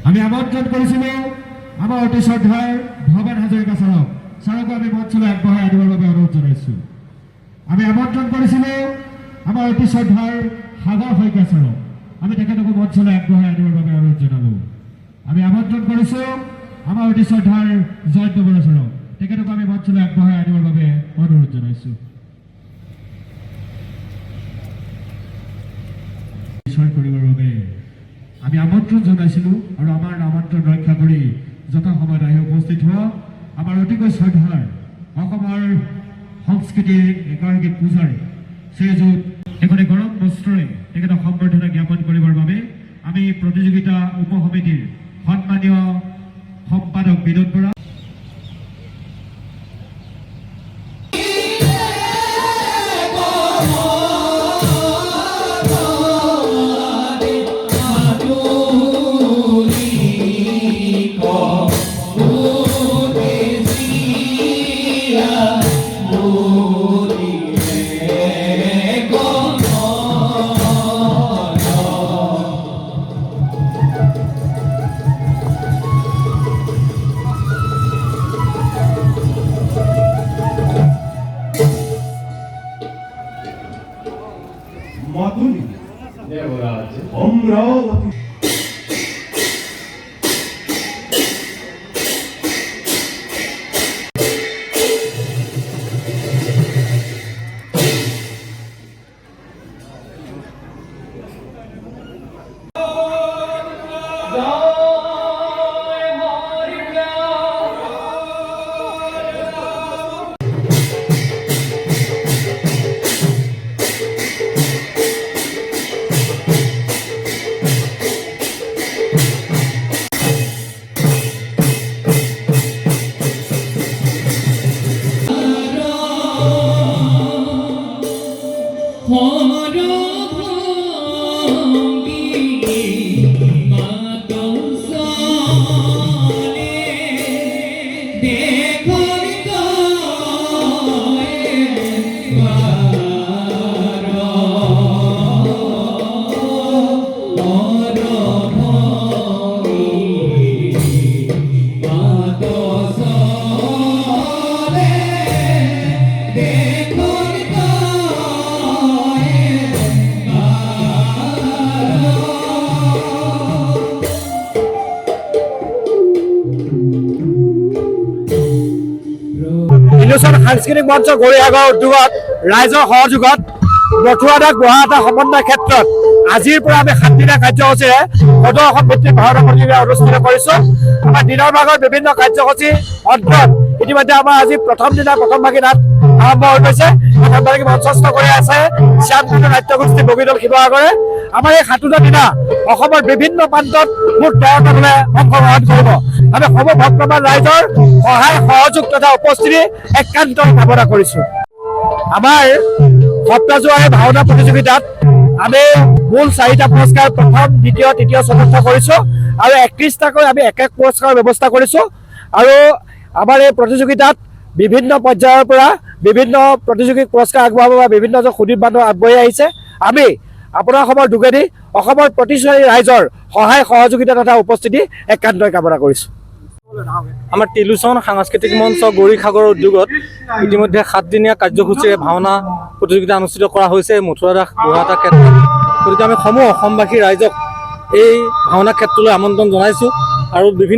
আমি আমন্ত্ৰণ কৰেছিলাম আমাৰ অতি শ্ৰদ্ধাৰ ভবেন হাজৰিকা স্যাৰকো আমি মঞ্চলৈ আগবঢ়াই আনিবৰ বাবে অনুৰোধ জনাইছো। আমি আমন্ত্ৰণ কৰেছিলাম আমাৰ অতি শ্ৰদ্ধাৰ সাগৰ শইকীয়া স্যাৰক, আমি তেখেতকো মঞ্চলৈ আগবঢ়াই আনিবৰ বাবে অনুৰোধ জনালো। আমি আমন্ত্ৰণ কৰেছো আমাৰ অতি শ্ৰদ্ধাৰ জয়ন্ত বৰা স্যাৰক, তেখেতকো আমি মঞ্চলৈ আগবঢ়াই আনিবৰ বাবে অনুৰোধ জনাইছো। কৰিবৰ বাবে আমি আমন্ত্ৰণ জানাইছিলো আৰু আমাৰ আমন্ত্ৰণ ৰক্ষা কৰি যথা সময়ত আহি উপস্থিত হোৱা আমাৰ অতিকৈ শ্ৰদ্ধাৰ অসমৰ সংস্কৃতিৰ এগৰাকী পূজাৰী শ্ৰীযুত এখনে গৰম বস্ত্ৰৰে তেখেতক সম্বৰ্ধনা জ্ঞাপন কৰিবৰ বাবে আমি প্ৰতিযোগিতা উপসমিতিৰ সন্মানীয় সম্পাদক বিনোদ বৰা মধুৰী দেবৰাজ অমৰাবতী সাংস্কৃতিক মঞ্চ গৰিয়াগাঁও উদ্যোগত ৰাইজৰ সহযোগত মথুৰাদাক গঢ়া এটা সমন্বয় ক্ষেত্ৰত আজিৰ পৰা আমি 7 দিনীয়া কাৰ্যসূচীৰে সদৌ অসম ভিত্তিক ভাওনা প্ৰতিযোগিতা অনুষ্ঠিত কৰিছো। আমাৰ দিনৰ ভাগত বিভিন্ন কাৰ্যসূচী অন্তত ইতিমধ্যে আমাৰ আজি প্ৰথম দিনা প্ৰথম ভাগী নাট আৰম্ভ হৈ গৈছে। প্ৰথম ভাগী মঞ্চস্থ কৰি আছে শ্যামকুণ্ড নাট্যগোষ্ঠী বগীদল শিৱসাগৰে। আমাৰ এই 7টা দিনা অসমৰ বিভিন্ন প্ৰান্তত মুঠ 13টা দলে অংশগ্ৰহণ কৰিব। আমি সৰ্ব ভক্তমান ৰাইজৰ সহায় সহযোগ তথা উপস্থিতি একান্ত কামনা কৰিছো। আমাৰ সপ্তাহজোৰা ভাওনা প্ৰতিযোগিতাত আমি মূল 4টা পুৰস্কাৰ প্ৰথম দ্বিতীয় তৃতীয় চতুৰ্থ কৰিছো আৰু 31টাকৈ আমি এক পুৰস্কাৰৰ ব্যৱস্থা কৰিছো। আৰু আমাৰ এই প্ৰতিযোগিতাত বিভিন্ন পৰ্যায়ৰ পৰা বিভিন্ন প্ৰতিযোগিক পুৰস্কাৰ আগবঢ়াব পৰা বিভিন্ন সুদীপ বান্ধৱ আগবাঢ়ি আহিছে। আমি আপোনাৰ অসমৰ যোগেদি অসমৰ প্ৰতিষ্ঠানী ৰাইজৰ সহায় সহযোগিতা তথা উপস্থিতি একান্তই কামনা কৰিছো। আমাৰ টেলিভিছন সাংস্কৃতিক মঞ্চ গৌৰীসাগৰ উদ্যোগত ইতিমধ্যে 7 দিনীয়া কাৰ্যসূচীৰে ভাওনা প্ৰতিযোগিতা অনুষ্ঠিত কৰা হৈছে মথুৰাদাস গঢ়া এটা ক্ষেত্ৰত। গতিকে আমি সমূহ অসমবাসী ৰাইজক এই ভাওনা ক্ষেত্ৰলৈ আমন্ত্ৰণ জনাইছোঁ আৰু বিভিন্ন